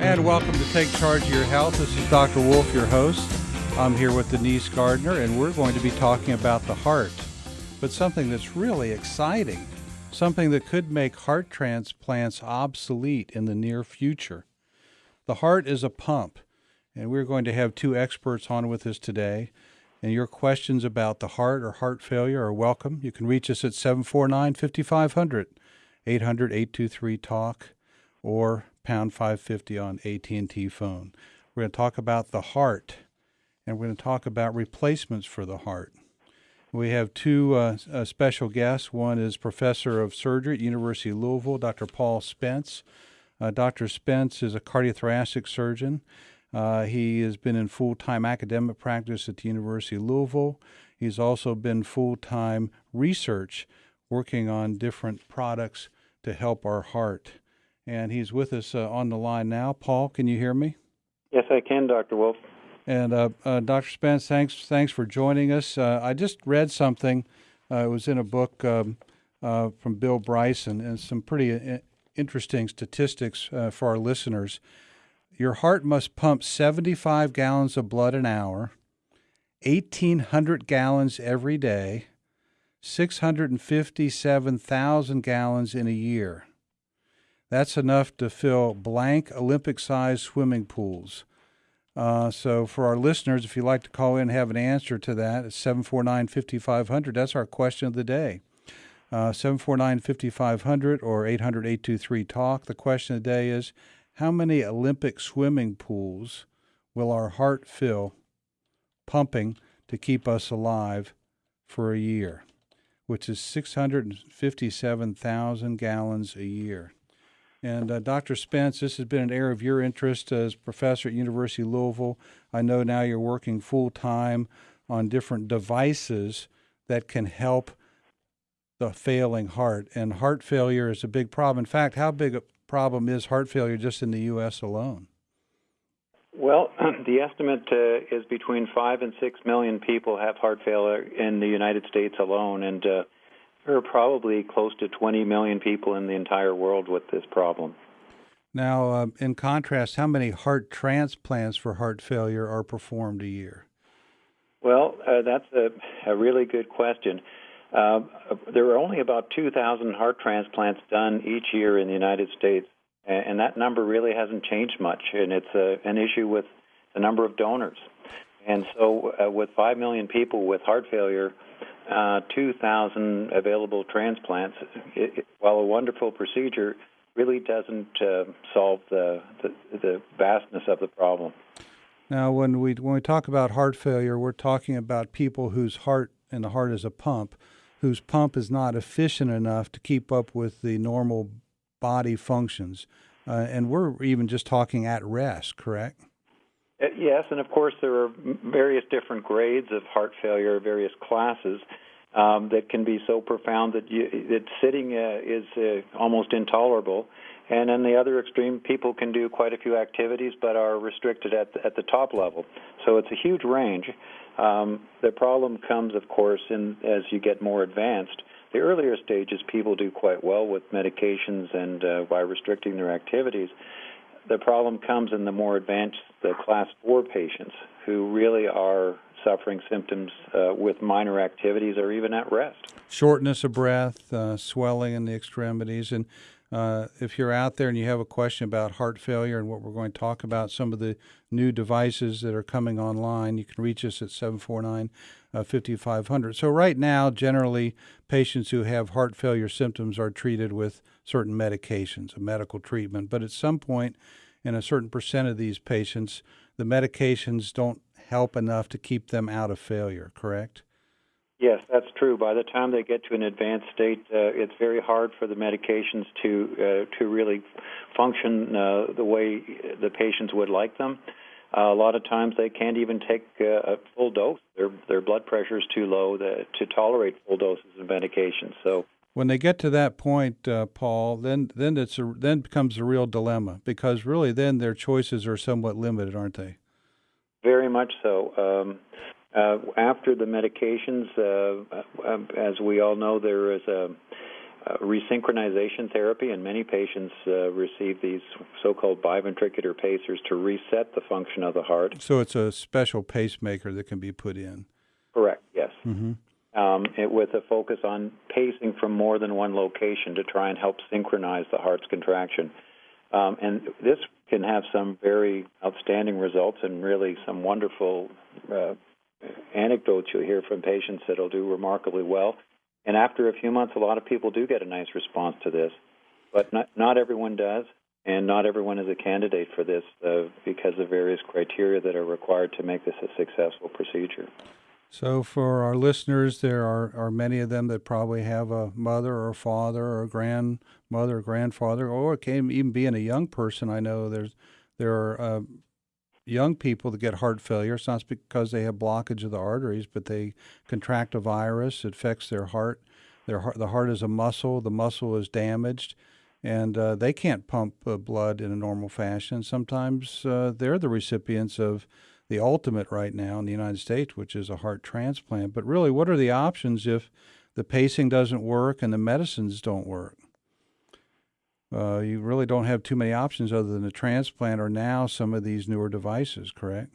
And welcome to Take Charge of Your Health. This is Dr. Wolf, your host. I'm here with Denise Gardner, and we're going to be talking about the heart, but something that's really exciting, something that could make heart transplants obsolete in the near future. The heart is a pump, and we're going to have two experts on with us today. And your questions about the heart or heart failure are welcome. You can reach us at 749-5500, 800-823-TALK, or pound 550 on AT&T phone. We're going to talk about the heart, and we're going to talk about replacements for the heart. We have two special guests. One is Professor of Surgery at University of Louisville, Dr. Paul Spence. Dr. Spence is a cardiothoracic surgeon. He has been in full-time academic practice at the University of Louisville. He's also been full-time research, working on different products to help our heart. And he's with us on the line now. Paul, can you hear me? Yes, I can, Dr. Wolf. And Dr. Spence, thanks for joining us. I just read something. It was in a book from Bill Bryson, and some pretty interesting statistics for our listeners. Your heart must pump 75 gallons of blood an hour, 1,800 gallons every day, 657,000 gallons in a year. That's enough to fill blank Olympic-sized swimming pools. So for our listeners, if you'd like to call in and have an answer to that, it's 749-5500. That's our question of the day. 749-5500 or 800-823-TALK. The question of the day is, how many Olympic swimming pools will our heart fill pumping to keep us alive for a year, which is 657,000 gallons a year? And Dr. Spence, this has been an area of your interest as professor at University of Louisville. I know now you're working full-time on different devices that can help the failing heart. And heart failure is a big problem. In fact, how big a problem is heart failure just in the U.S. alone? Well, the estimate is between 5 and 6 million people have heart failure in the United States alone, and there are probably close to 20 million people in the entire world with this problem. Now, in contrast, how many heart transplants for heart failure are performed a year? Well, that's a really good question. There are only about 2,000 heart transplants done each year in the United States, and that number really hasn't changed much, and it's an issue with the number of donors. And so with 5 million people with heart failure, 2,000 available transplants, while a wonderful procedure, really doesn't solve the vastness of the problem. Now, when we talk about heart failure, we're talking about people whose heart, and the heart is a pump, whose pump is not efficient enough to keep up with the normal body functions. And we're even just talking at rest, correct? Yes, and of course there are various different grades of heart failure, various classes that can be so profound that sitting is almost intolerable. And in the other extreme, people can do quite a few activities but are restricted at the top level. So it's a huge range. The problem comes, of course, as you get more advanced. The earlier stages, people do quite well with medications and by restricting their activities. The problem comes in the more advanced, the class 4 patients who really are suffering symptoms with minor activities or even at rest. Shortness of breath, swelling in the extremities. And if you're out there and you have a question about heart failure and what we're going to talk about, some of the new devices that are coming online, you can reach us at 749-5500. So right now, generally, patients who have heart failure symptoms are treated with certain medications, a medical treatment. But at some point, in a certain percent of these patients, the medications don't help enough to keep them out of failure, correct? Yes, that's true. By the time they get to an advanced state, it's very hard for the medications to really function the way the patients would like them. A lot of times they can't even take a full dose. Their blood pressure is too low to tolerate full doses of medication. So when they get to that point, Paul, then becomes a real dilemma, because really then their choices are somewhat limited, aren't they? Very much so. After the medications, as we all know, there is resynchronization therapy, and many patients receive these so-called biventricular pacers to reset the function of the heart. So it's a special pacemaker that can be put in. Correct, yes. Mm-hmm. With a focus on pacing from more than one location to try and help synchronize the heart's contraction. And this can have some very outstanding results and really some wonderful anecdotes you'll hear from patients that will do remarkably well. And after a few months, a lot of people do get a nice response to this. But not everyone does, and not everyone is a candidate for this because of various criteria that are required to make this a successful procedure. So for our listeners, there are many of them that probably have a mother or a father or a grandmother or grandfather, or it can even be in a young person. I know there are young people that get heart failure. It's not because they have blockage of the arteries, but they contract a virus. It affects their heart. The heart is a muscle. The muscle is damaged, and they can't pump blood in a normal fashion. Sometimes they're the recipients of the ultimate right now in the United States, which is a heart transplant. But really, what are the options if the pacing doesn't work and the medicines don't work? You really don't have too many options other than a transplant or now some of these newer devices, correct?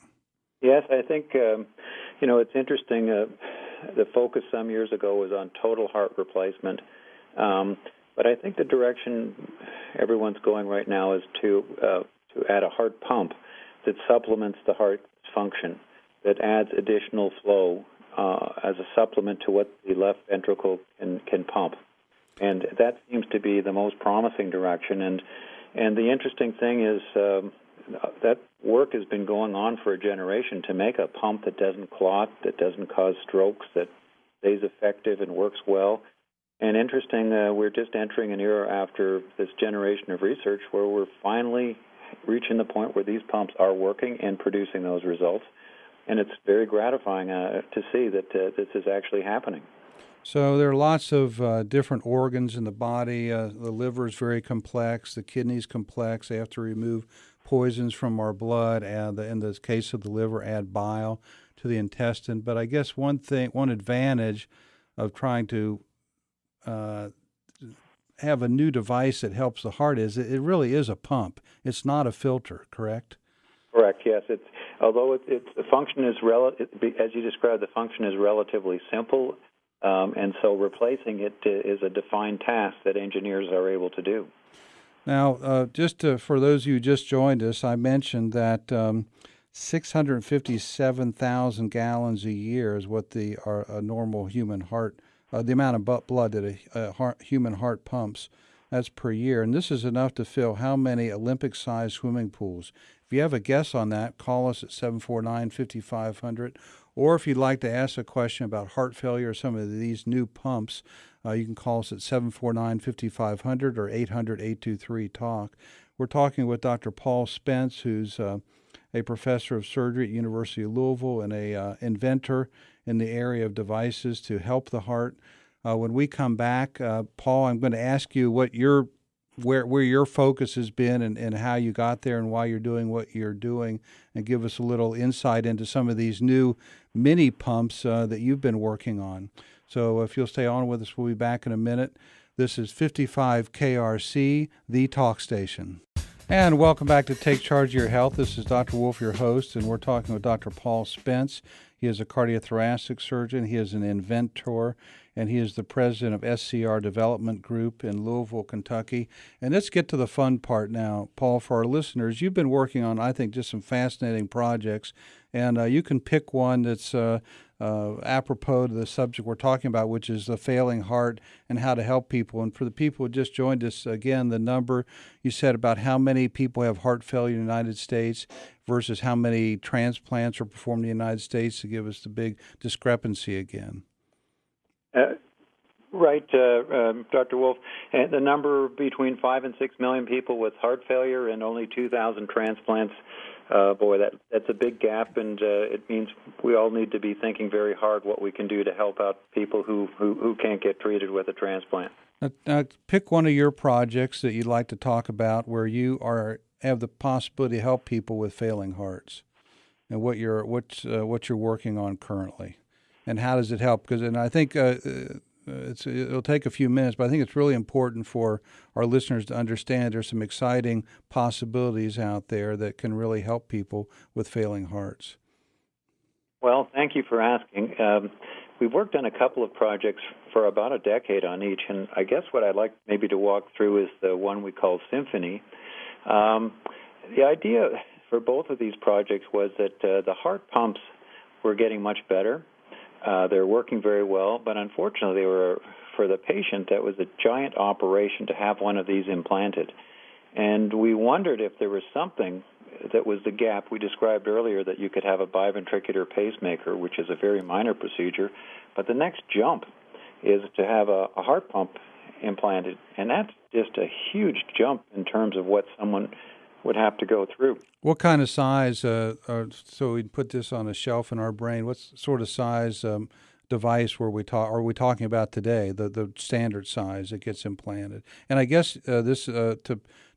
Yes, I think, it's interesting. The focus some years ago was on total heart replacement. But I think the direction everyone's going right now is to add a heart pump that supplements the heart's function, that adds additional flow as a supplement to what the left ventricle can pump. And that seems to be the most promising direction. And the interesting thing is that work has been going on for a generation to make a pump that doesn't clot, that doesn't cause strokes, that stays effective and works well. And interesting, we're just entering an era after this generation of research where we're finally reaching the point where these pumps are working and producing those results. And it's very gratifying to see that this is actually happening. So there are lots of different organs in the body. The liver is very complex. The kidney's complex. They have to remove poisons from our blood, and in the case of the liver, add bile to the intestine. But I guess one advantage of trying to have a new device that helps the heart is it really is a pump. It's not a filter, correct? Correct. Yes. Although the function is as you described, the function is relatively simple. And so replacing it is a defined task that engineers are able to do. Now, for those of you who just joined us, I mentioned that 657,000 gallons a year is what a normal human heart, the amount of blood that a human heart pumps. That's per year. And this is enough to fill how many Olympic-sized swimming pools? If you have a guess on that, call us at 749-5500. Or if you'd like to ask a question about heart failure or some of these new pumps, you can call us at 749-5500 or 800-823-TALK. We're talking with Dr. Paul Spence, who's a professor of surgery at University of Louisville and a inventor in the area of devices to help the heart. When we come back, Paul, I'm going to ask you where your focus has been and how you got there and why you're doing what you're doing, and give us a little insight into some of these new mini pumps that you've been working on. So if you'll stay on with us, we'll be back in a minute. This is 55 KRC, the talk station. And welcome back to Take Charge of Your Health. This is Dr. Wolf, your host, and we're talking with Dr. Paul Spence. He is a cardiothoracic surgeon. He is an inventor, and he is the president of SCR Development Group in Louisville, Kentucky. And let's get to the fun part now, Paul. For our listeners, you've been working on, I think, just some fascinating projects, and you can pick one that's apropos to the subject we're talking about, which is the failing heart and how to help people. And for the people who just joined us, again, the number you said about how many people have heart failure in the United States versus how many transplants are performed in the United States, to give us the big discrepancy again. Right, Dr. Wolf. And the number between 5 and 6 million people with heart failure and only 2,000 transplants, that's a big gap, and it means we all need to be thinking very hard what we can do to help out people who can't get treated with a transplant. Now, pick one of your projects that you'd like to talk about where you have the possibility to help people with failing hearts, and what you're working on currently, and how does it help? And I think it'll take a few minutes, but I think it's really important for our listeners to understand there's some exciting possibilities out there that can really help people with failing hearts. Well, thank you for asking. We've worked on a couple of projects for about a decade on each, and I guess what I'd like maybe to walk through is the one we call Symphony. The idea for both of these projects was that the heart pumps were getting much better. They're working very well, but unfortunately, for the patient, that was a giant operation to have one of these implanted. And we wondered if there was something that was the gap. We described earlier that you could have a biventricular pacemaker, which is a very minor procedure, but the next jump is to have a heart pump implanted, and that's just a huge jump in terms of what someone would have to go through. What kind of size, so we'd put this on a shelf in our brain, what sort of size device are we talking about today, the standard size that gets implanted? And I guess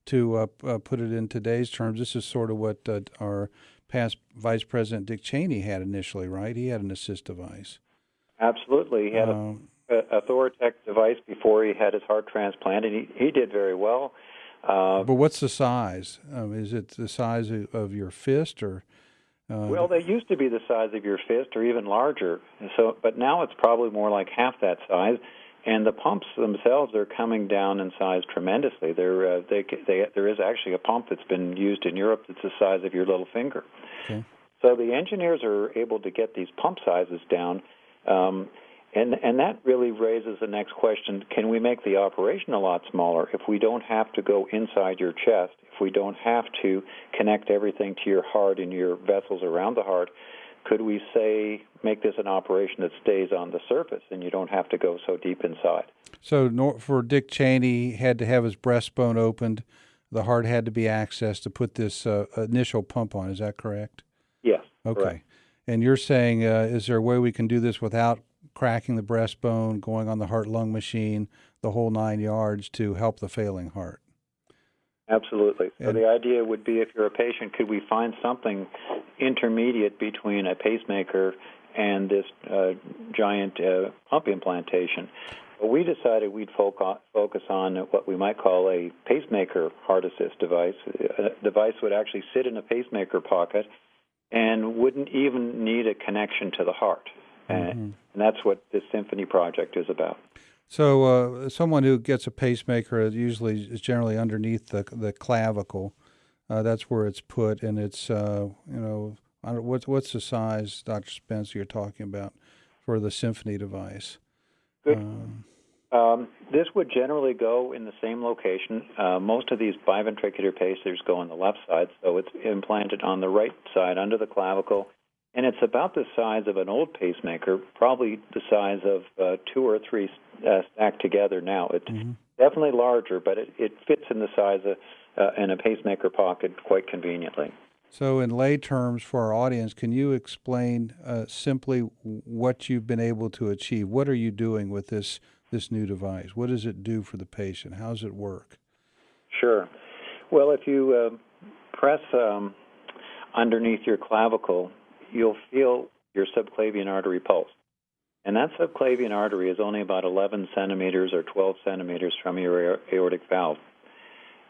to put it in today's terms, this is sort of what our past Vice President Dick Cheney had initially, right? He had an assist device. Absolutely. He had a Thoratec device before he had his heart transplant, and he did very well. But what's the size? Is it the size of your fist, or? Well, they used to be the size of your fist, or even larger. But now it's probably more like half that size. And the pumps themselves are coming down in size tremendously. There is actually a pump that's been used in Europe that's the size of your little finger. Okay. So the engineers are able to get these pump sizes down. And that really raises the next question, can we make the operation a lot smaller if we don't have to go inside your chest, if we don't have to connect everything to your heart and your vessels around the heart? Could we, say, make this an operation that stays on the surface and you don't have to go so deep inside? So for Dick Cheney, he had to have his breastbone opened. The heart had to be accessed to put this initial pump on. Is that correct? Yes. Okay. Correct. And you're saying, is there a way we can do this without cracking the breastbone, going on the heart-lung machine, the whole 9 yards to help the failing heart? Absolutely. So the idea would be, if you're a patient, could we find something intermediate between a pacemaker and this giant pump implantation? Well, we decided we'd focus on what we might call a pacemaker heart assist device. A device would actually sit in a pacemaker pocket and wouldn't even need a connection to the heart. And that's what this Symphony project is about. So someone who gets a pacemaker is generally underneath the clavicle. That's where it's put, and it's what's the size, Dr. Spencer, you're talking about for the Symphony device? Good. This would generally go in the same location. Most of these biventricular pacers go on the left side, so it's implanted on the right side under the clavicle. And it's about the size of an old pacemaker, probably the size of 2 or 3 stacked together now. It's definitely larger, but it fits in the size of in a pacemaker pocket quite conveniently. So in lay terms for our audience, can you explain simply what you've been able to achieve? What are you doing with this new device? What does it do for the patient? How does it work? Sure. Well, if you press underneath your clavicle, you'll feel your subclavian artery pulse. And that subclavian artery is only about 11 centimeters or 12 centimeters from your aortic valve.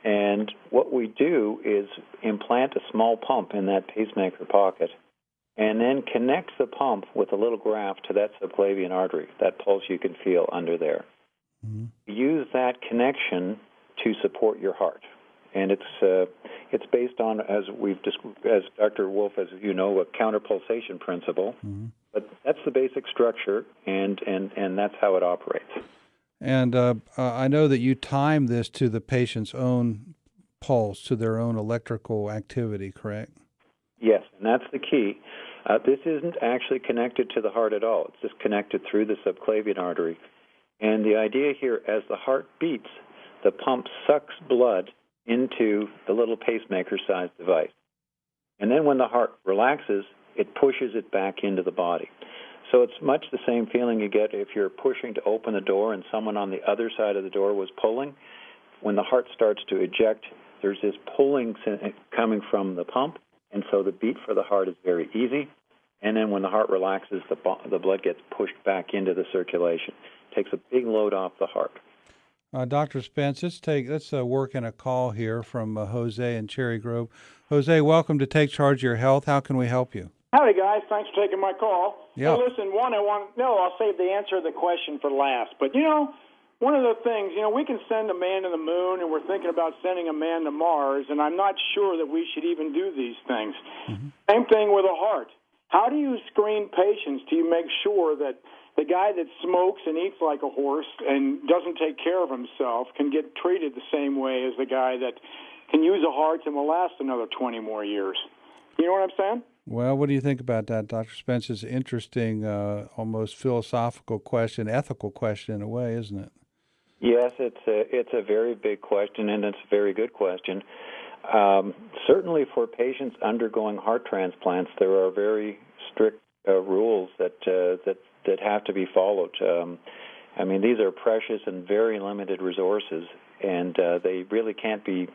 And what we do is implant a small pump in that pacemaker pocket and then connect the pump with a little graft to that subclavian artery, that pulse you can feel under there. Use that connection to support your heart. And it's based on, as Dr. Wolf, as you know, a counterpulsation principle. But that's the basic structure, and that's how it operates. And I know that you time this to the patient's own pulse, to their own electrical activity, correct? Yes, and that's the key. This isn't actually connected to the heart at all. It's just connected through the subclavian artery. And the idea here, as the heart beats, the pump sucks blood into the little pacemaker-sized device. And then when the heart relaxes, it pushes it back into the body. So it's much the same feeling you get if you're pushing to open the door and someone on the other side of the door was pulling. When the heart starts to eject, there's this pulling coming from the pump, and so the beat for the heart is very easy. and then when the heart relaxes, the blood gets pushed back into the circulation. Takes a big load off the heart. Dr. Spence, let's work in a call here from Jose in Cherry Grove. Jose, welcome to Take Charge of Your Health. How can we help you? Howdy, guys. Thanks for taking my call. Yeah. Hey, listen, I'll save the answer to the question for last. But, one of the things, we can send a man to the moon, and we're thinking about sending a man to Mars, and I'm not sure that we should even do these things. Mm-hmm. Same thing with a heart. How do you screen patients? Do you make sure that the guy that smokes and eats like a horse and doesn't take care of himself can get treated the same way as the guy that can use a heart and will last another 20 more years? You know what I'm saying? Well, what do you think about that, Dr. Spence? It's an interesting, almost philosophical question, ethical question in a way, isn't it? Yes, it's a very big question, and it's a very good question. Certainly for patients undergoing heart transplants, there are very strict rules that have to be followed. These are precious and very limited resources, and they really can't be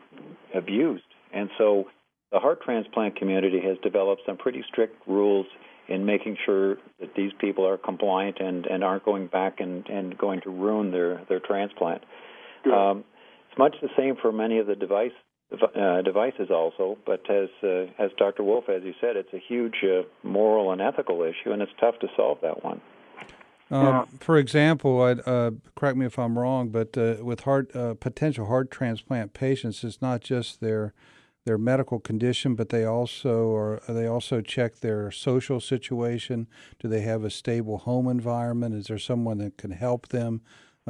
abused. And so the heart transplant community has developed some pretty strict rules in making sure that these people are compliant and aren't going back and going to ruin their transplant. It's much the same for many of the devices also, but as Dr. Wolf, as you said, it's a huge moral and ethical issue, and it's tough to solve that one. For example, correct me if I'm wrong, but with potential heart transplant patients, it's not just their medical condition, but they also check their social situation. Do they have a stable home environment? Is there someone that can help them?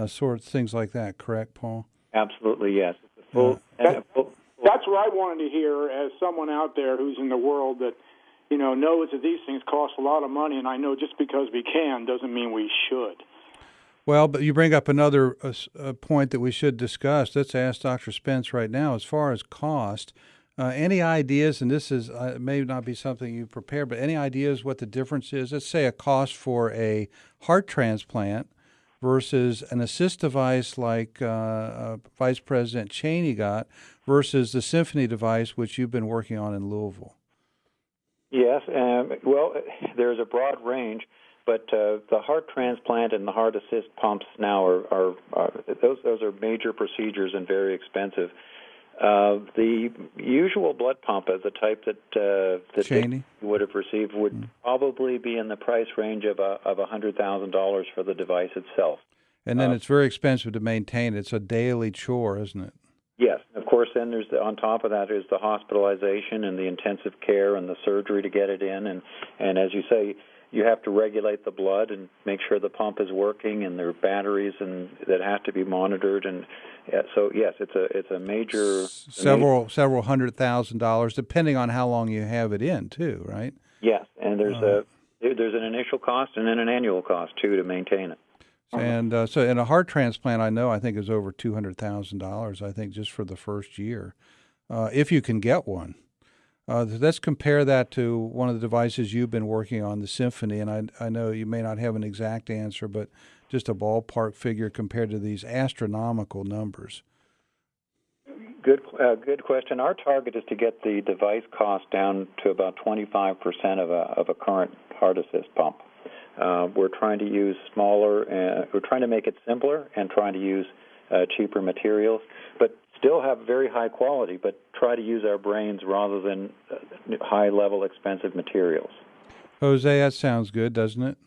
Sort of things like that. Correct, Paul? Absolutely, yes. That's what I wanted to hear as someone out there who's in the world that knows that these things cost a lot of money, and I know just because we can doesn't mean we should. Well, but you bring up another point that we should discuss. Let's ask Dr. Spence right now. As far as cost, any ideas, and this is may not be something you prepare, but any ideas what the difference is? Let's say a cost for a heart transplant versus an assist device like Vice President Cheney got versus the Symphony device, which you've been working on in Louisville. Yes, well, there's a broad range, but the heart transplant and the heart assist pumps now are those are major procedures and very expensive. The usual blood pump of the type that Cheney would have received would probably be in the price range of $100,000 for the device itself. And then it's very expensive to maintain. It's a daily chore, isn't it? Yes. Of course, then on top of that is the hospitalization and the intensive care and the surgery to get it in. And as you say, you have to regulate the blood and make sure the pump is working, and there are batteries and that have to be monitored. And so, yes, it's a major several $100,000, depending on how long you have it in, too, right? Yes, and there's an initial cost and then an annual cost too to maintain it. And so in a heart transplant, I think is over $200,000, I think, just for the first year, if you can get one. Let's compare that to one of the devices you've been working on, the Symphony, and I know you may not have an exact answer, but just a ballpark figure compared to these astronomical numbers. Good question. Our target is to get the device cost down to about 25% of a current heart assist pump. We're trying to use smaller, we're trying to make it simpler and trying to use cheaper materials, but still have very high quality, but try to use our brains rather than high-level expensive materials. Jose, that sounds good, doesn't it?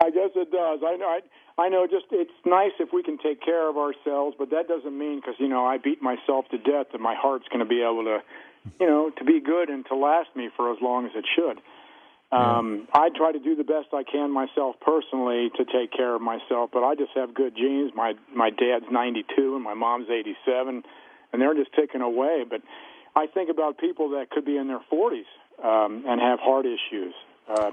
I guess it does. I know. Just it's nice if we can take care of ourselves, but that doesn't mean because I beat myself to death that my heart's going to be able to, to be good and to last me for as long as it should. I try to do the best I can myself personally to take care of myself, but I just have good genes. My dad's 92 and my mom's 87, and they're just ticking away. But I think about people that could be in their 40s and have heart issues.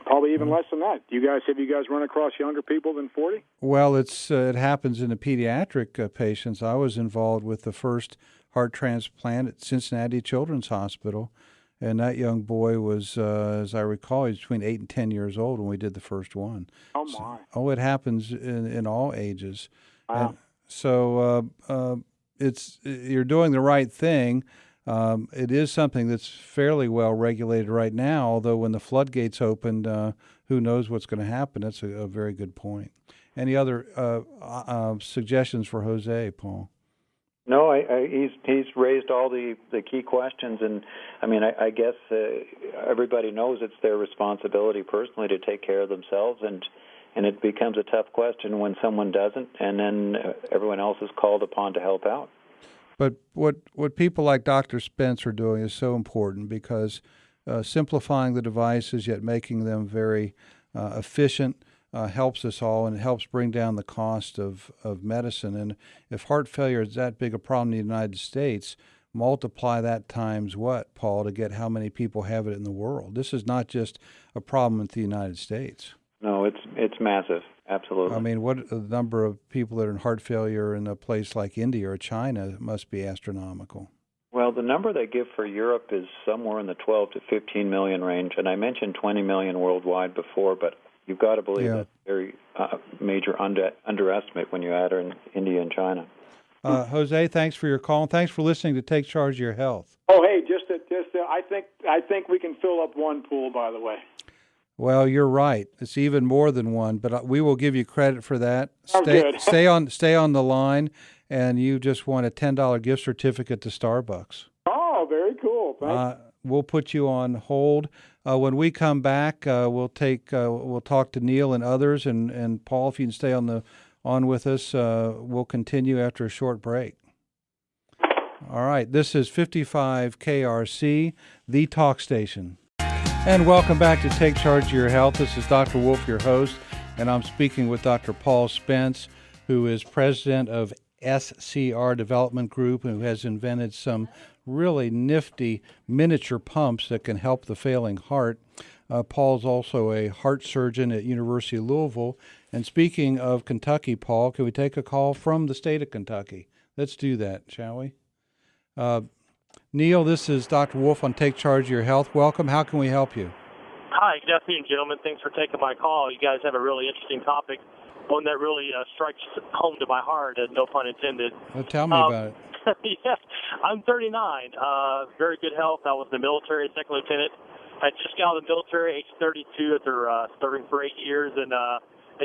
Probably even less than that. Have you guys run across younger people than 40? Well, it happens in the pediatric patients. I was involved with the first heart transplant at Cincinnati Children's Hospital. And that young boy was, as I recall, he was between 8 and 10 years old when we did the first one. Oh, my. So, it happens in all ages. Wow. And so you're doing the right thing. It is something that's fairly well regulated right now, although when the floodgates opened, who knows what's going to happen. That's a very good point. Any other suggestions for Jose, Paul? No, he's raised all the key questions, and I mean, I guess everybody knows it's their responsibility personally to take care of themselves, and it becomes a tough question when someone doesn't, and then everyone else is called upon to help out. But what people like Dr. Spence are doing is so important because simplifying the devices yet making them very efficient helps us all, and it helps bring down the cost of medicine. And if heart failure is that big a problem in the United States, multiply that times what, Paul, to get how many people have it in the world. This is not just a problem in the United States. No, it's massive, absolutely. I mean, what the number of people that are in heart failure in a place like India or China must be astronomical. Well, the number they give for Europe is somewhere in the 12 to 15 million range, and I mentioned 20 million worldwide before, but you've got to believe that's a very major underestimate when you add in India and China. Jose, thanks for your call, and thanks for listening to Take Charge of Your Health. Oh, hey, I think we can fill up one pool, by the way. Well, you're right. It's even more than one, but we will give you credit for that. Good. Stay on the line, and you just won a $10 gift certificate to Starbucks. Oh, very cool. Thanks. We'll put you on hold. When we come back, we'll talk to Neil and others, and Paul, if you can stay on with us, we'll continue after a short break. All right, this is 55 KRC, the talk station. And welcome back to Take Charge of Your Health. This is Dr. Wolf, your host, and I'm speaking with Dr. Paul Spence, who is president of SCR Development Group, who has invented some really nifty miniature pumps that can help the failing heart. Paul's also a heart surgeon at University of Louisville. And speaking of Kentucky, Paul, can we take a call from the state of Kentucky? Let's do that, shall we? Neil, this is Dr. Wolf on Take Charge of Your Health. Welcome. How can we help you? Hi, good afternoon, gentlemen. Thanks for taking my call. You guys have a really interesting topic, one that really strikes home to my heart, no pun intended. Well, tell me about it. Yeah, I'm 39, very good health. I was in the military, second lieutenant. I just got out of the military, age 32, after serving for 8 years, and a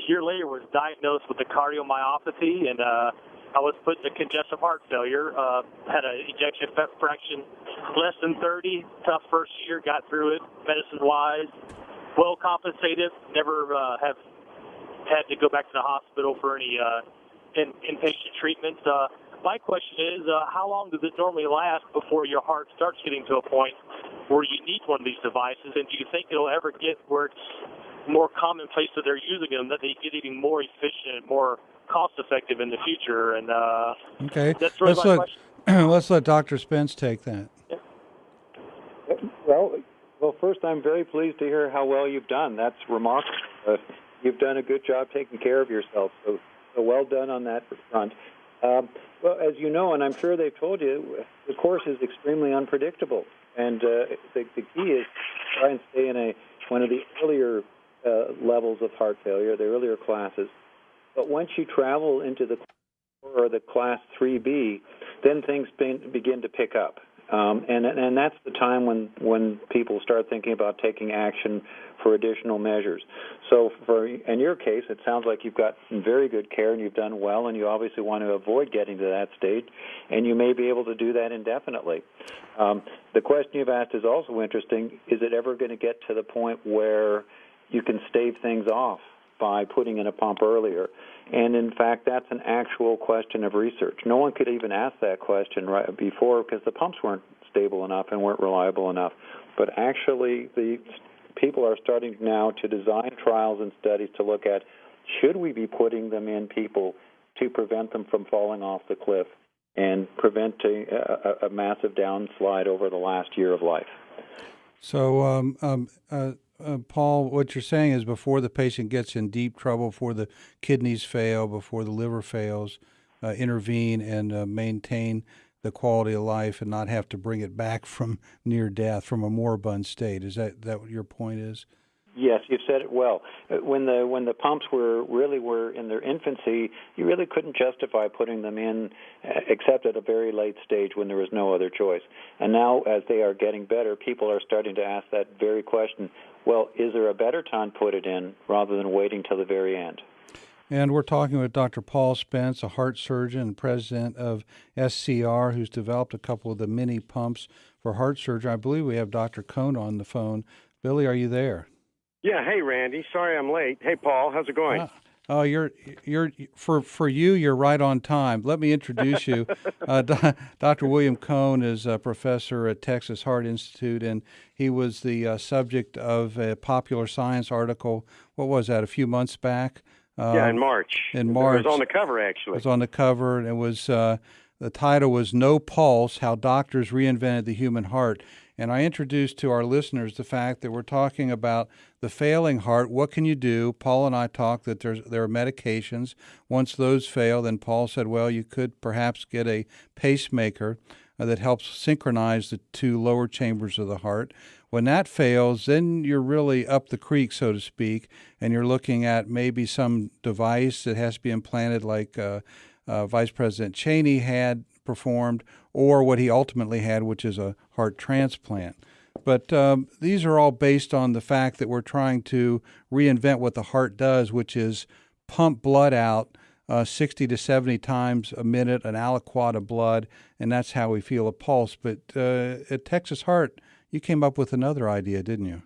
year later was diagnosed with a cardiomyopathy, and I was put into congestive heart failure, had an ejection fraction less than 30, tough first year, got through it, medicine-wise, well compensated, never have had to go back to the hospital for any inpatient treatment. My question is, how long does it normally last before your heart starts getting to a point where you need one of these devices, and do you think it'll ever get where it's more commonplace that they're using them, that they get even more efficient, more cost-effective in the future? And okay, that's really my question. Let's let Dr. Spence take that. Yeah. Well, first, I'm very pleased to hear how well you've done. That's remarkable. You've done a good job taking care of yourself, so well done on that front. Well, as you know, and I'm sure they've told you, the course is extremely unpredictable, and the key is to try and stay in one of the earlier levels of heart failure, the earlier classes. But once you travel into the class 3B, then things begin to pick up. And that's the time when people start thinking about taking action for additional measures. So in your case, it sounds like you've got very good care and you've done well, and you obviously want to avoid getting to that stage, and you may be able to do that indefinitely. The question you've asked is also interesting. Is it ever going to get to the point where you can stave things off by putting in a pump earlier? And in fact, that's an actual question of research. No one could even ask that question right before because the pumps weren't stable enough and weren't reliable enough. But actually, the people are starting now to design trials and studies to look at, should we be putting them in people to prevent them from falling off the cliff and preventing a massive downslide over the last year of life? So, Paul, what you're saying is before the patient gets in deep trouble, before the kidneys fail, before the liver fails, intervene and maintain the quality of life and not have to bring it back from near death, from a moribund state. Is that what your point is? Yes, you've said it well. When the pumps were in their infancy, you really couldn't justify putting them in, except at a very late stage when there was no other choice. And now, as they are getting better, people are starting to ask that very question. Well, is there a better time to put it in rather than waiting till the very end? And we're talking with Dr. Paul Spence, a heart surgeon and president of SCR, who's developed a couple of the mini pumps for heart surgery. I believe we have Dr. Cohn on the phone. Billy, are you there? Yeah. Hey, Randy. Sorry I'm late. Hey, Paul. How's it going? Oh, you're for you. You're right on time. Let me introduce you. Dr. William Cohn is a professor at Texas Heart Institute, and he was the subject of a popular science article. What was that? A few months back. Yeah, in March. In March, it was on the cover actually. It was on the cover, and it was the title was "No Pulse: How Doctors Reinvented the Human Heart." And I introduced to our listeners the fact that we're talking about the failing heart. What can you do? Paul and I talked that there are medications. Once those fail, then Paul said, well, you could perhaps get a pacemaker that helps synchronize the two lower chambers of the heart. When that fails, then you're really up the creek, so to speak, and you're looking at maybe some device that has to be implanted like Vice President Cheney had performed, or what he ultimately had, which is a heart transplant. But these are all based on the fact that we're trying to reinvent what the heart does, which is pump blood out 60 to 70 times a minute, an aliquot of blood, and that's how we feel a pulse. But at Texas Heart, you came up with another idea, didn't you?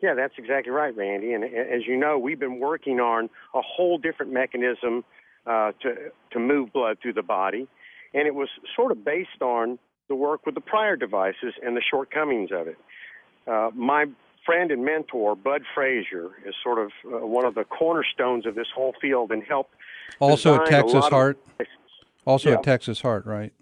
Yeah, that's exactly right, Randy. And as you know, we've been working on a whole different mechanism to move blood through the body. And it was sort of based on the work with the prior devices and the shortcomings of it. My friend and mentor, Bud Frazier, is sort of one of the cornerstones of this whole field and helped also at Texas Heart. Also yeah. at Texas Heart, right?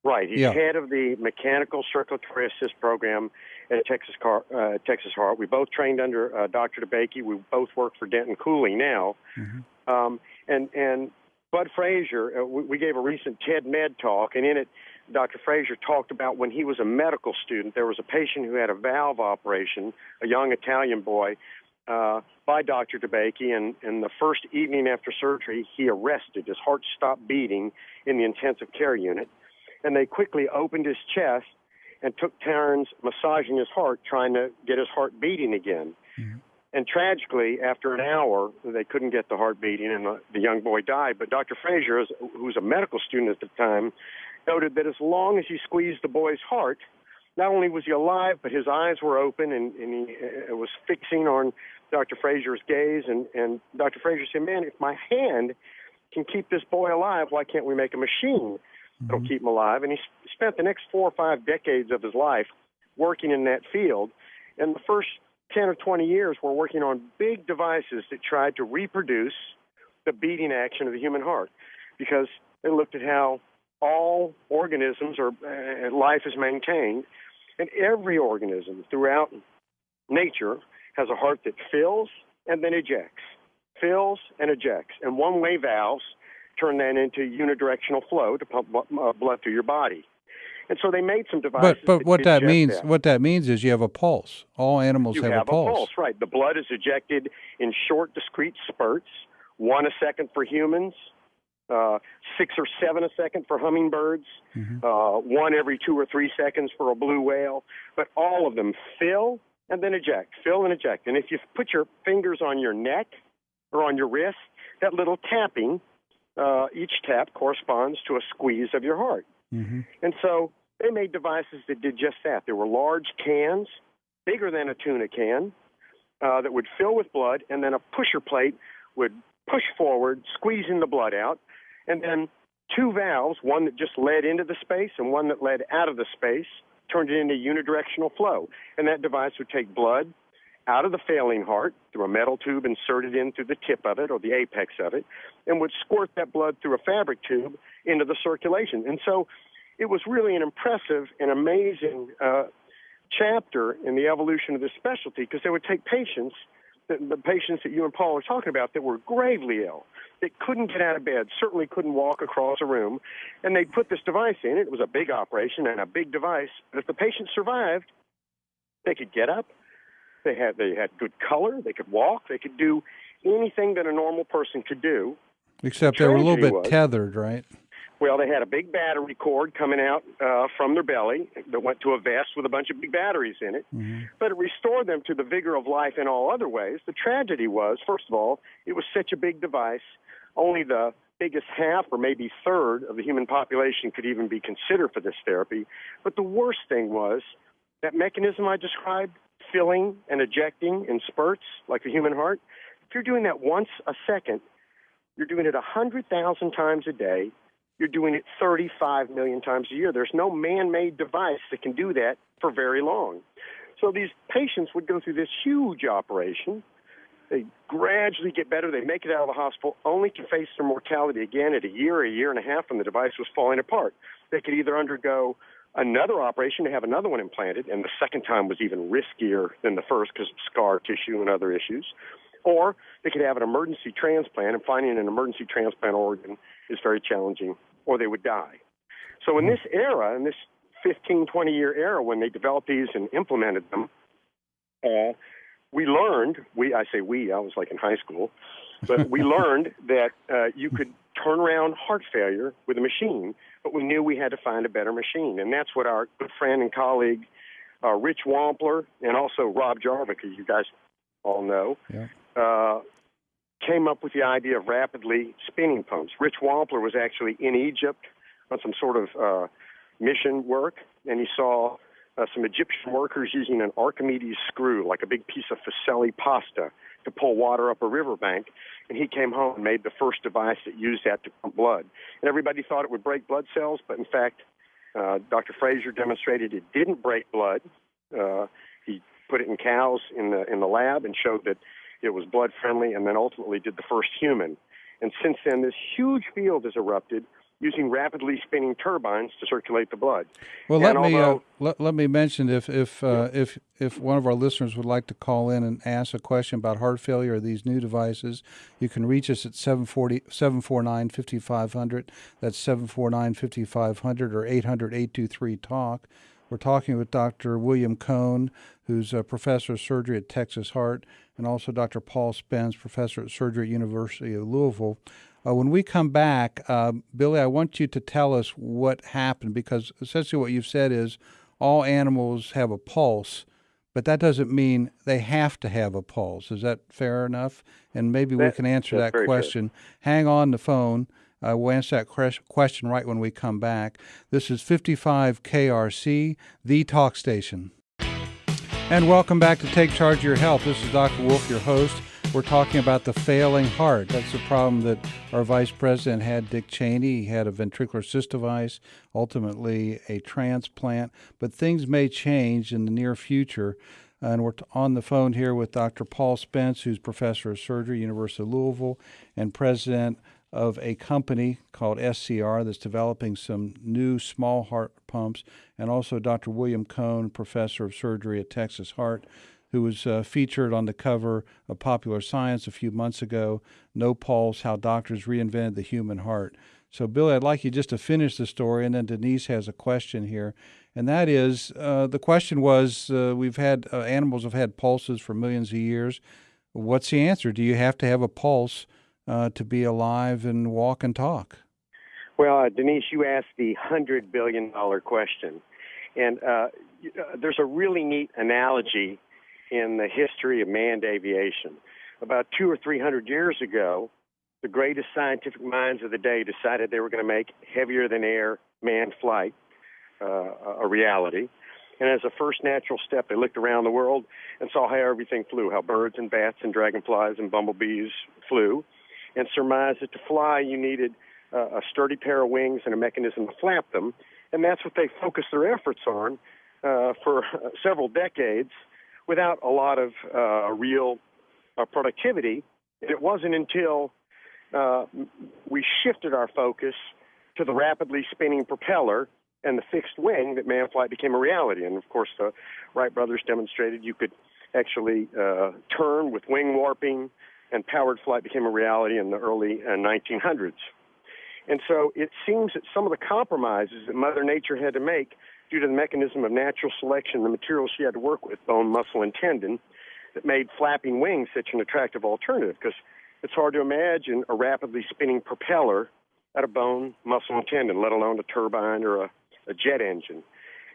Right. He's head of the Mechanical Circulatory Assist program at Texas Heart. We both trained under Dr. DeBakey. We both work for Denton Cooley now. Mm-hmm. And Bud Frazier, we gave a recent TED Med talk, and in it, Dr. Frazier talked about when he was a medical student, there was a patient who had a valve operation, a young Italian boy, by Dr. DeBakey, and the first evening after surgery, he arrested. His heart stopped beating in the intensive care unit, and they quickly opened his chest and took turns massaging his heart, trying to get his heart beating again. Mm-hmm. And tragically, after an hour, they couldn't get the heart beating, and the young boy died. But Dr. Frazier, who was a medical student at the time, noted that as long as he squeezed the boy's heart, not only was he alive, but his eyes were open, and he was fixing on Dr. Frazier's gaze. And Dr. Frazier said, man, if my hand can keep this boy alive, why can't we make a machine that'll keep him alive? And he spent the next 4 or 5 decades of his life working in that field. And the first 10 or 20 years, we're working on big devices that tried to reproduce the beating action of the human heart, because they looked at how all organisms or life is maintained, and every organism throughout nature has a heart that fills and then ejects, fills and ejects, and one-way valves turn that into unidirectional flow to pump blood through your body. And so they made some devices. But what that means is you have a pulse. All animals have a pulse. You have a pulse, right? The blood is ejected in short, discrete spurts, 1 a second for humans, 6 or 7 a second for hummingbirds, 1 every 2 or 3 seconds for a blue whale. But all of them fill and then eject, fill and eject. And if you put your fingers on your neck or on your wrist, that little tapping, each tap corresponds to a squeeze of your heart. Mm-hmm. And so they made devices that did just that. There were large cans, bigger than a tuna can, that would fill with blood, and then a pusher plate would push forward, squeezing the blood out, and then 2 valves, one that just led into the space and one that led out of the space, turned it into unidirectional flow. And that device would take blood out of the failing heart through a metal tube inserted in through the tip of it or the apex of it, and would squirt that blood through a fabric tube into the circulation. And so it was really an impressive and amazing chapter in the evolution of this specialty, because they would take patients, the patients that you and Paul are talking about, that were gravely ill, that couldn't get out of bed, certainly couldn't walk across a room, and they'd put this device in. It was a big operation and a big device, but if the patient survived, they could get up, They had good color. They could walk. They could do anything that a normal person could do. Except they were a little bit tethered, right? Well, they had a big battery cord coming out from their belly that went to a vest with a bunch of big batteries in it. Mm-hmm. But it restored them to the vigor of life in all other ways. The tragedy was, first of all, it was such a big device, only the biggest half or maybe third of the human population could even be considered for this therapy. But the worst thing was that mechanism I described, filling and ejecting in spurts like the human heart. If you're doing that once a second, you're doing it 100,000 times a day. You're doing it 35 million times a year. There's no man-made device that can do that for very long. So these patients would go through this huge operation. They gradually get better. They make it out of the hospital only to face their mortality again at a year and a half when the device was falling apart. They could either undergo another operation to have another one implanted, and the second time was even riskier than the first because of scar tissue and other issues, or they could have an emergency transplant, and finding an emergency transplant organ is very challenging, or they would die. So in this era, in this 15, 20-year era when they developed these and implemented them, we learned, I was like in high school, but we learned that you could turn around heart failure with a machine, but we knew we had to find a better machine. And that's what our good friend and colleague, Rich Wampler, and also Rob Jarvik, as you guys all know, came up with the idea of rapidly spinning pumps. Rich Wampler was actually in Egypt on some sort of mission work, and he saw some Egyptian workers using an Archimedes screw, like a big piece of Fusilli pasta, to pull water up a riverbank. And he came home and made the first device that used that to pump blood. And everybody thought it would break blood cells, but in fact, Dr. Fraser demonstrated it didn't break blood. He put it in cows in the lab and showed that it was blood friendly, and then ultimately did the first human. And since then, this huge field has erupted using rapidly spinning turbines to circulate the blood. Well, let me mention if one of our listeners would like to call in and ask a question about heart failure or these new devices, you can reach us at 749-5500. That's 749-5500 or 800-823-TALK. We're talking with Dr. William Cohn, who's a professor of surgery at Texas Heart, and also Dr. Paul Spence, professor of surgery at University of Louisville. When we come back, Billy, I want you to tell us what happened, because essentially what you've said is all animals have a pulse, but that doesn't mean they have to have a pulse. Is that fair enough? And maybe we can answer that question. Good. Hang on the phone. We'll answer that question right when we come back. This is 55 KRC, the talk station. And welcome back to Take Charge of Your Health. This is Dr. Wolf, your host. We're talking about the failing heart. That's the problem that our vice president had, Dick Cheney. He had a ventricular assist device, ultimately a transplant. But things may change in the near future. And we're on the phone here with Dr. Paul Spence, who's professor of surgery, University of Louisville, and president of a company called SCR that's developing some new small heart pumps, and also Dr. William Cohn, professor of surgery at Texas Heart, who was featured on the cover of Popular Science a few months ago, No Pulse, How Doctors Reinvented the Human Heart. So, Billy, I'd like you just to finish the story, and then Denise has a question here. And that is, the question was, we've had, animals have had pulses for millions of years. What's the answer? Do you have to have a pulse to be alive and walk and talk? Well, Denise, you asked the $100 billion question. And there's a really neat analogy in the history of manned aviation. About 200 or 300 years ago, the greatest scientific minds of the day decided they were going to make heavier than air manned flight a reality. And as a first natural step, they looked around the world and saw how everything flew, how birds and bats and dragonflies and bumblebees flew, and surmised that to fly you needed a sturdy pair of wings and a mechanism to flap them. And that's what they focused their efforts on for several decades, without a lot of real productivity. It wasn't until we shifted our focus to the rapidly spinning propeller and the fixed wing that manned flight became a reality. And, of course, the Wright brothers demonstrated you could actually turn with wing warping, and powered flight became a reality in the early 1900s. And so it seems that some of the compromises that Mother Nature had to make due to the mechanism of natural selection, the materials she had to work with, bone, muscle, and tendon, that made flapping wings such an attractive alternative, because it's hard to imagine a rapidly spinning propeller at a bone, muscle, and tendon, let alone a turbine or a jet engine.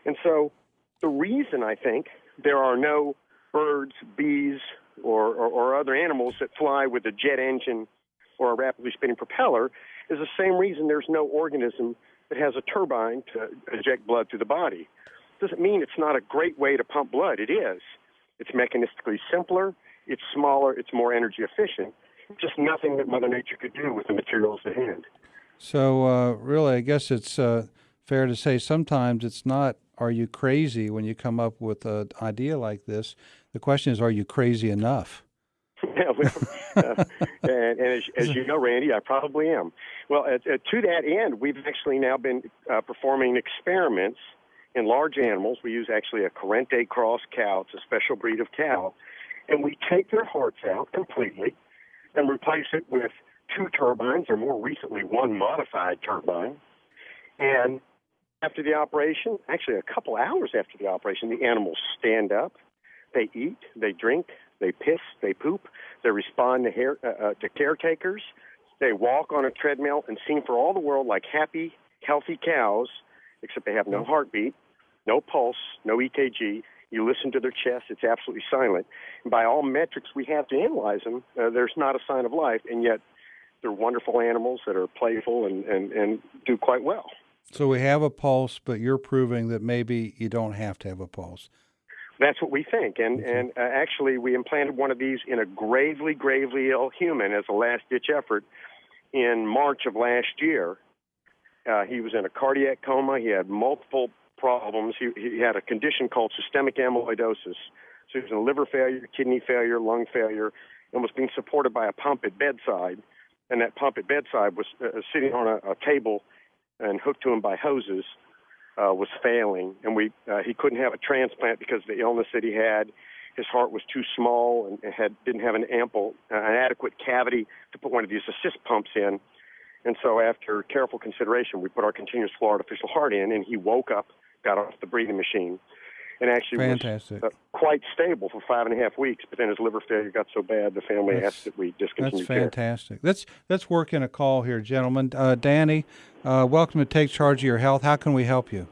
And so the reason I think there are no birds, bees, or other animals that fly with a jet engine or a rapidly spinning propeller is the same reason there's no organism that has a turbine to eject blood through the body. Doesn't mean it's not a great way to pump blood. It is. It's mechanistically simpler, it's smaller, it's more energy efficient. Just nothing that Mother Nature could do with the materials at hand. So really, I guess it's fair to say sometimes it's not, are you crazy when you come up with an idea like this? The question is, are you crazy enough? Yeah, well, and as you know, Randy, I probably am. Well, to that end, we've actually now been performing experiments in large animals. We use actually a Corriente cross cow. It's a special breed of cow. And we take their hearts out completely and replace it with 2 turbines, or more recently, 1 modified turbine. And after the operation, actually a couple hours after the operation, the animals stand up, they eat, they drink, they piss, they poop, they respond to caretakers, they walk on a treadmill and seem for all the world like happy, healthy cows, except they have no heartbeat, no pulse, no EKG. You listen to their chest, it's absolutely silent. And by all metrics we have to analyze them, there's not a sign of life, and yet they're wonderful animals that are playful and do quite well. So we have a pulse, but you're proving that maybe you don't have to have a pulse. That's what we think. And actually, we implanted one of these in a gravely, gravely ill human as a last-ditch effort in March of last year. He was in a cardiac coma. He had multiple problems. He had a condition called systemic amyloidosis. So he was in liver failure, kidney failure, lung failure, and was being supported by a pump at bedside. And that pump at bedside was sitting on a table and hooked to him by hoses, was failing. And he couldn't have a transplant because of the illness that he had. His heart was too small and didn't have an adequate cavity to put one of these assist pumps in. And so after careful consideration, we put our continuous flow artificial heart in, and he woke up, got off the breathing machine, and actually Fantastic. was quite stable for 5.5 weeks. But then his liver failure got so bad, the family asked that we discontinue care. That's fantastic. Let's work in a call here, gentlemen. Danny, welcome to Take Charge of Your Health. How can we help you?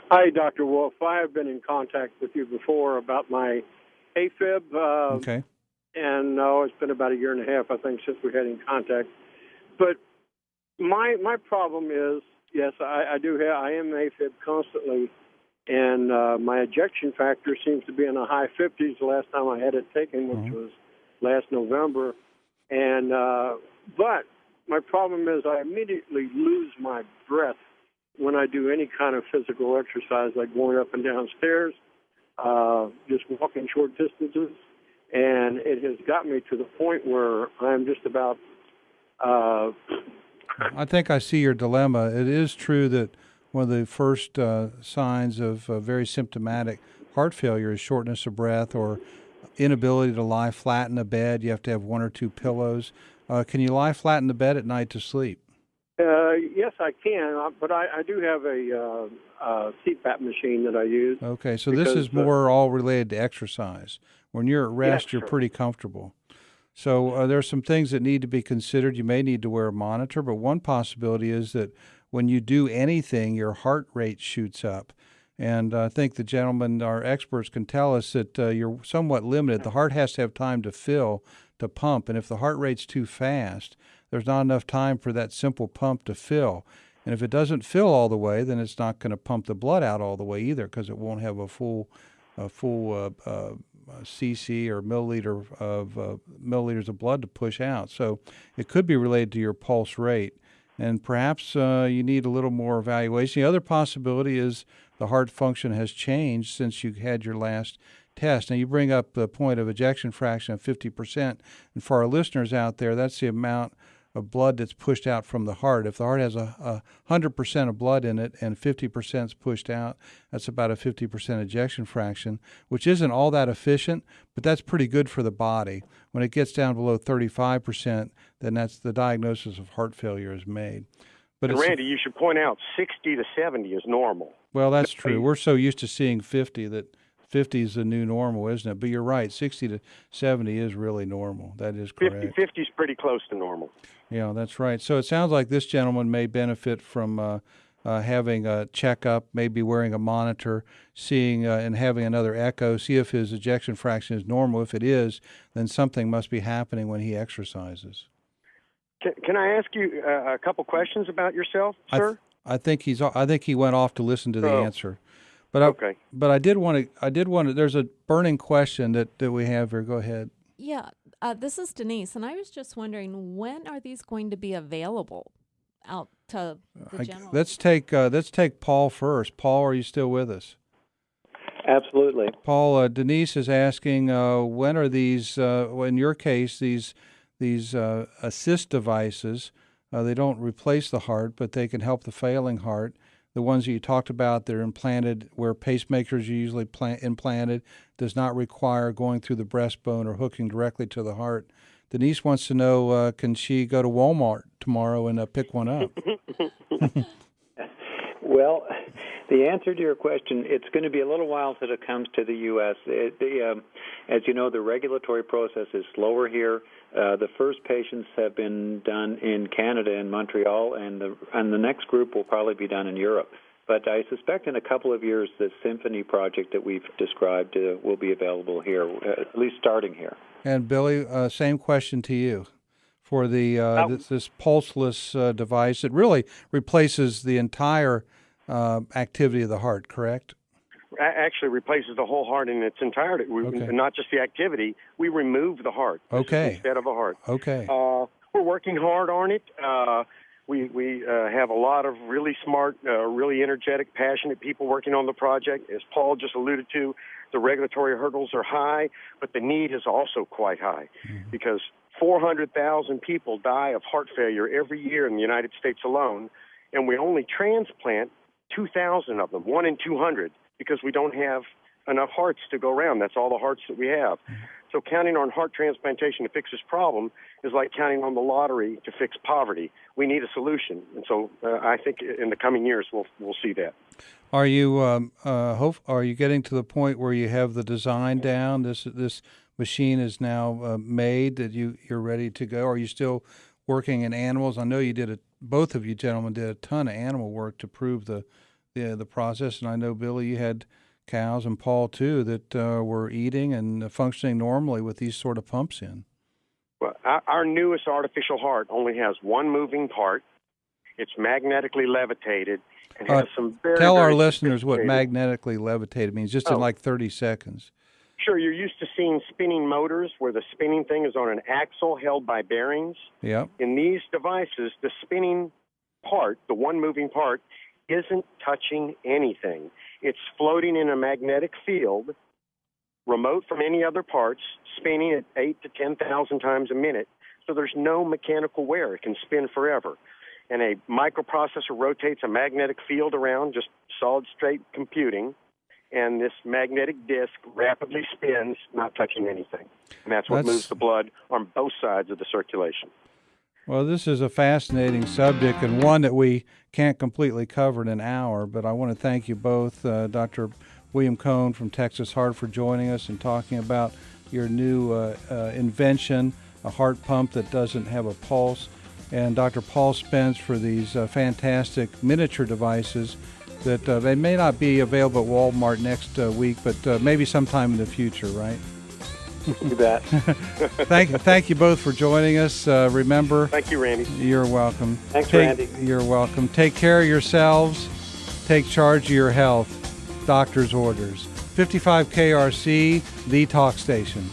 Hi, Dr. Wolf. I have been in contact with you before about my AFib. Okay. And it's been about 1.5 years, I think, since we had in contact. But my problem is, yes, I am AFib constantly, and my ejection factor seems to be in the high 50s the last time I had it taken, which was last November. And but my problem is I immediately lose my breath when I do any kind of physical exercise, like going up and down stairs, just walking short distances. And it has got me to the point where I'm just about... I think I see your dilemma. It is true that one of the first signs of very symptomatic heart failure is shortness of breath or inability to lie flat in a bed. You have to have 1 or 2 pillows. Can you lie flat in the bed at night to sleep? Yes, I can, but I do have a CPAP machine that I use. Okay, so this is more all related to exercise. When you're at rest, you're pretty comfortable. So there are some things that need to be considered. You may need to wear a monitor, but one possibility is that when you do anything, your heart rate shoots up. And I think the gentlemen, our experts, can tell us that you're somewhat limited. The heart has to have time to fill, to pump, and if the heart rate's too fast, there's not enough time for that simple pump to fill. And if it doesn't fill all the way, then it's not going to pump the blood out all the way either, because it won't have a full cc or milliliters of blood to push out. So it could be related to your pulse rate, and perhaps you need a little more evaluation. The other possibility is the heart function has changed since you had your last test. Now, you bring up the point of ejection fraction of 50%, and for our listeners out there, that's the amount of blood that's pushed out from the heart. If the heart has 100% of blood in it and 50% is pushed out, that's about a 50% ejection fraction, which isn't all that efficient, but that's pretty good for the body. When it gets down below 35%, then that's the diagnosis of heart failure is made. But Randy, you should point out 60 to 70 is normal. Well, that's true. We're so used to seeing 50 that 50 is the new normal, isn't it? But you're right, 60 to 70 is really normal. That is correct. 50 is pretty close to normal. Yeah, that's right. So it sounds like this gentleman may benefit from having a checkup, maybe wearing a monitor, seeing and having another echo, see if his ejection fraction is normal. If it is, then something must be happening when he exercises. Can I ask you a couple questions about yourself, sir? I think he went off to listen to the answer. But okay. But I did want to. There's a burning question that we have here. Go ahead. Yeah, this is Denise, and I was just wondering, when are these going to be available out to the general? Let's take Paul first. Paul, are you still with us? Absolutely. Paul, Denise is asking, when are these? In your case, these assist devices. They don't replace the heart, but they can help the failing heart. The ones that you talked about, they're implanted where pacemakers are usually implanted, does not require going through the breastbone or hooking directly to the heart. Denise wants to know, can she go to Walmart tomorrow and pick one up? Well, the answer to your question, it's going to be a little while till it comes to the U.S. As you know, the regulatory process is slower here. The first patients have been done in Canada, in Montreal, and the next group will probably be done in Europe. But I suspect in a couple of years, the Symphony project that we've described will be available here, at least starting here. And Billy, same question to you. For the this pulseless device, it really replaces the entire activity of the heart, correct? Actually replaces the whole heart in its entirety, not just the activity. We remove the heart instead of a heart. Okay. We're working hard on it. We have a lot of really smart, really energetic, passionate people working on the project. As Paul just alluded to, the regulatory hurdles are high, but the need is also quite high because 400,000 people die of heart failure every year in the United States alone, and we only transplant 2,000 of them, 1 in 200, because we don't have enough hearts to go around. That's all the hearts that we have. So counting on heart transplantation to fix this problem is like counting on the lottery to fix poverty. We need a solution, and so I think in the coming years we'll see that. Are you are you getting to the point where you have the design down? This machine is now made that you're ready to go. Are you still working in animals? I know you both of you gentlemen did a ton of animal work to prove the process, and I know, Billy, you had cows, and Paul too, that were eating and functioning normally with these sort of pumps in. Well, our newest artificial heart only has one moving part. It's magnetically levitated and has some very Tell our very listeners what magnetically levitated means, just in like 30 seconds. Sure, you're used to seeing spinning motors where the spinning thing is on an axle held by bearings. Yep. In these devices, the spinning part, the one moving part, isn't touching anything. It's floating in a magnetic field, remote from any other parts, spinning at 8,000 to 10,000 times a minute. So there's no mechanical wear. It can spin forever. And a microprocessor rotates a magnetic field around, just solid-state computing, and this magnetic disc rapidly spins, not touching anything. And that's what moves the blood on both sides of the circulation. Well, this is a fascinating subject and one that we can't completely cover in an hour, but I want to thank you both, Dr. William Cohn from Texas Heart, for joining us and talking about your new invention, a heart pump that doesn't have a pulse, and Dr. Paul Spence for these fantastic miniature devices that they may not be available at Walmart next week, but maybe sometime in the future, right? You bet. Thank you both for joining us. Remember. Thank you, Randy. You're welcome. Thanks, Randy. You're welcome. Take care of yourselves. Take charge of your health. Doctor's orders. 55 KRC, the talk station.